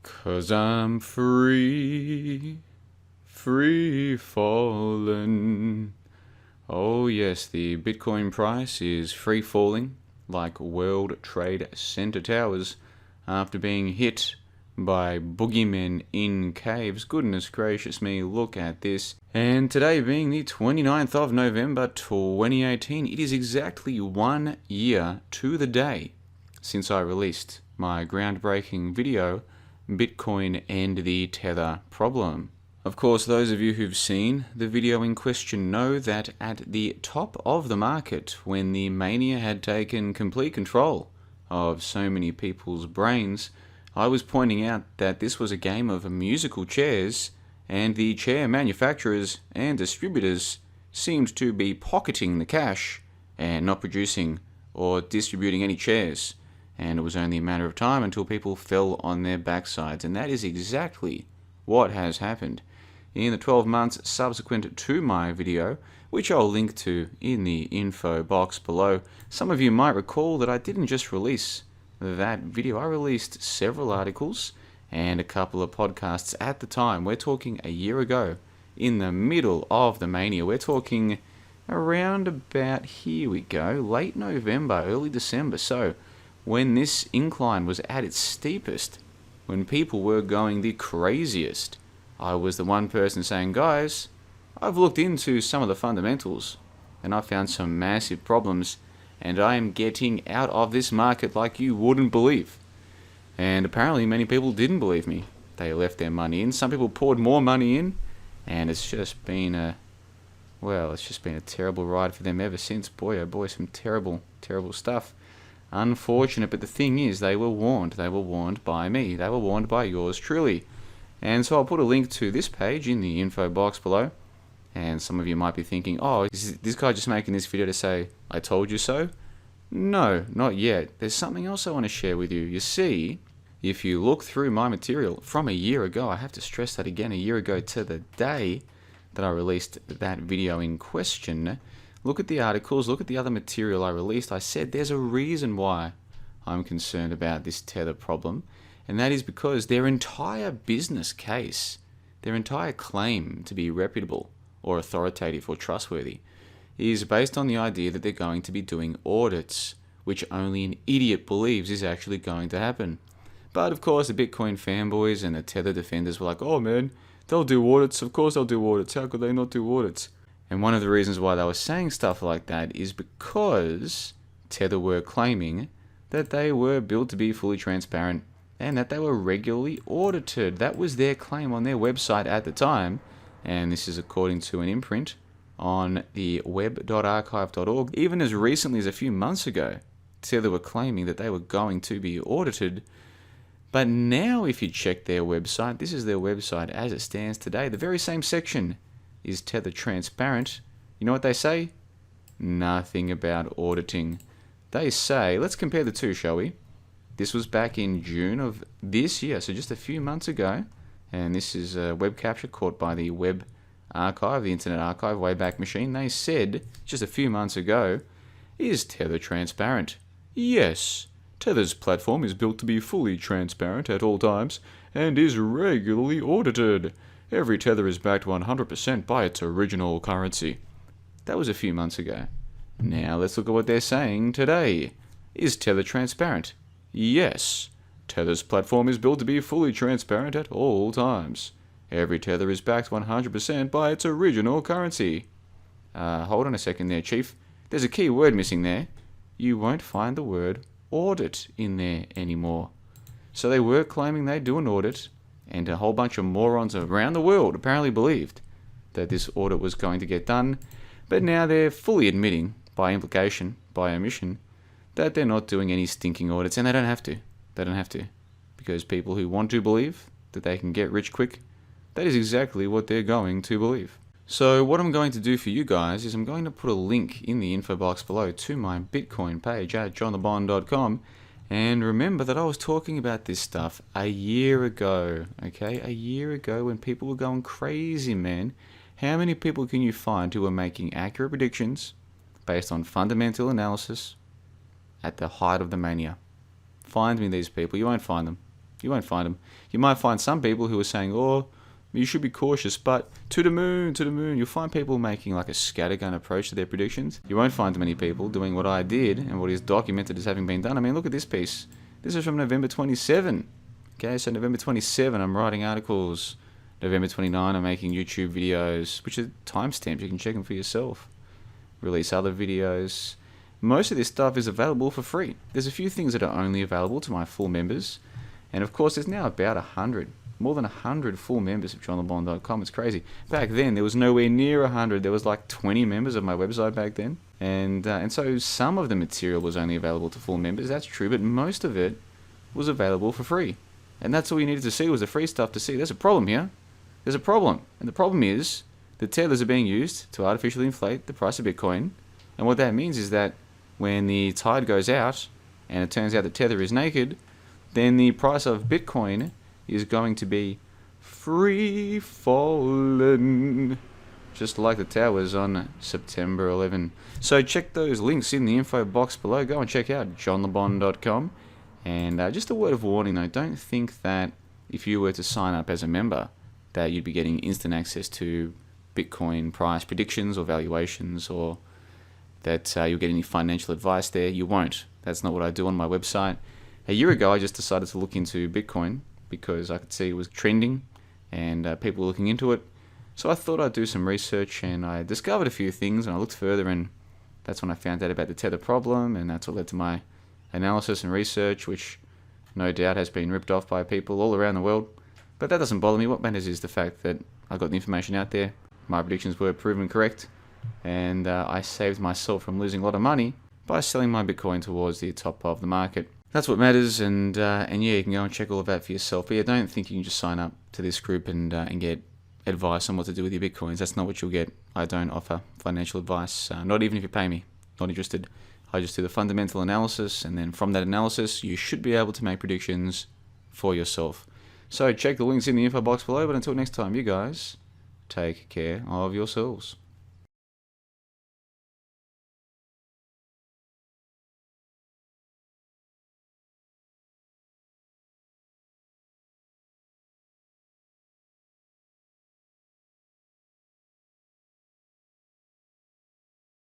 'Cause I'm free, free falling. Oh yes, the Bitcoin price is free falling like World Trade Center towers after being hit by boogeymen in caves. Goodness gracious me, look at this. And today being the 29th of November 2018, it is exactly 1 year to the day since I released my groundbreaking video, Bitcoin and the Tether Problem. Of course, those of you who've seen the video in question know that at the top of the market, when the mania had taken complete control of so many people's brains, I was pointing out that this was a game of musical chairs, and the chair manufacturers and distributors seemed to be pocketing the cash and not producing or distributing any chairs. And it was only a matter of time until people fell on their backsides. And that is exactly what has happened. In the 12 months subsequent to my video, which I'll link to in the info box below, some of you might recall that I didn't just release that video. I released several articles and a couple of podcasts at the time. We're talking a year ago, in the middle of the mania. We're talking around about, here we go, late November, early December. So when this incline was at its steepest, when people were going the craziest, I was the one person saying, guys, I've looked into some of the fundamentals and I found some massive problems, and I am getting out of this market like you wouldn't believe. And apparently many people didn't believe me. They left their money in. Some people poured more money in, and it's just been a terrible ride for them ever since. Boy, oh boy, some terrible, terrible stuff. Unfortunate, but the thing is, they were warned. They were warned by me. They were warned by yours truly. And so I'll put a link to this page in the info box below. And some of you might be thinking, oh, is this guy just making this video to say, I told you so? No, not yet. There's something else I want to share with you. You see, if you look through my material from a year ago, I have to stress that again, a year ago to the day that I released that video in question, look at the articles, look at the other material I released. I said there's a reason why I'm concerned about this Tether problem, and that is because their entire business case, their entire claim to be reputable or authoritative or trustworthy, is based on the idea that they're going to be doing audits, which only an idiot believes is actually going to happen. But of course, the Bitcoin fanboys and the Tether defenders were like, oh man, they'll do audits. Of course they'll do audits. How could they not do audits? And one of the reasons why they were saying stuff like that is because Tether were claiming that they were built to be fully transparent and that they were regularly audited. That was their claim on their website at the time. And this is according to an imprint on the web.archive.org. Even as recently as a few months ago, Tether were claiming that they were going to be audited. But now if you check their website, this is their website as it stands today, the very same section is Tether transparent. You know what they say? Nothing about auditing. They say, let's compare the two, shall we? This was back in June of this year, so just a few months ago. And this is a web capture caught by the Web Archive, the Internet Archive, Wayback Machine. They said, just a few months ago, is Tether transparent? Yes. Tether's platform is built to be fully transparent at all times and is regularly audited. Every Tether is backed 100% by its original currency. That was a few months ago. Now let's look at what they're saying today. Is Tether transparent? Yes. Tether's platform is built to be fully transparent at all times. Every Tether is backed 100% by its original currency. Hold on a second there, Chief. There's a key word missing there. You won't find the word audit in there anymore. So they were claiming they'd do an audit, and a whole bunch of morons around the world apparently believed that this audit was going to get done, but now they're fully admitting, by implication, by omission, that they're not doing any stinking audits, and they don't have to. They don't have to. Because people who want to believe that they can get rich quick, that is exactly what they're going to believe. So what I'm going to do for you guys is I'm going to put a link in the info box below to my Bitcoin page at johnthebond.com. And remember that I was talking about this stuff a year ago, okay? A year ago when people were going crazy, man. How many people can you find who are making accurate predictions based on fundamental analysis at the height of the mania? Find me these people. You won't find them. You won't find them. You might find some people who are saying, oh, you should be cautious, but to the moon, to the moon. You'll find people making like a scattergun approach to their predictions. You won't find many people doing what I did and what is documented as having been done. I mean, look at this piece. This is from November 27. Okay, so November 27, I'm writing articles. November 29, I'm making YouTube videos, which are timestamps. You can check them for yourself. Release other videos. Most of this stuff is available for free. There's a few things that are only available to my full members. And of course, there's now about 100. More than 100 full members of JohnLeBon.com. It's crazy. Back then, there was nowhere near 100. There was like 20 members of my website back then. And so some of the material was only available to full members. That's true, but most of it was available for free. And that's all you needed to see was the free stuff to see. There's a problem here. There's a problem. And the problem is the tethers are being used to artificially inflate the price of Bitcoin. And what that means is that when the tide goes out and it turns out the tether is naked, then the price of Bitcoin is going to be free falling, just like the towers on September 11. So check those links in the info box below. Go and check out johnlebon.com. And just a word of warning though, don't think that if you were to sign up as a member that you'd be getting instant access to Bitcoin price predictions or valuations, or that you'll get any financial advice there. You won't. That's not what I do on my website. A year ago I just decided to look into Bitcoin because I could see it was trending and people were looking into it. So I thought I'd do some research, and I discovered a few things, and I looked further, and that's when I found out about the tether problem, and that's what led to my analysis and research, which no doubt has been ripped off by people all around the world. But that doesn't bother me. What matters is the fact that I got the information out there, my predictions were proven correct, and I saved myself from losing a lot of money by selling my Bitcoin towards the top of the market. That's what matters, and yeah, you can go and check all of that for yourself. But yeah, don't think you can just sign up to this group and get advice on what to do with your Bitcoins. That's not what you'll get. I don't offer financial advice, not even if you pay me. Not interested. I just do the fundamental analysis, and then from that analysis, you should be able to make predictions for yourself. So check the links in the info box below, but until next time, you guys, take care of yourselves.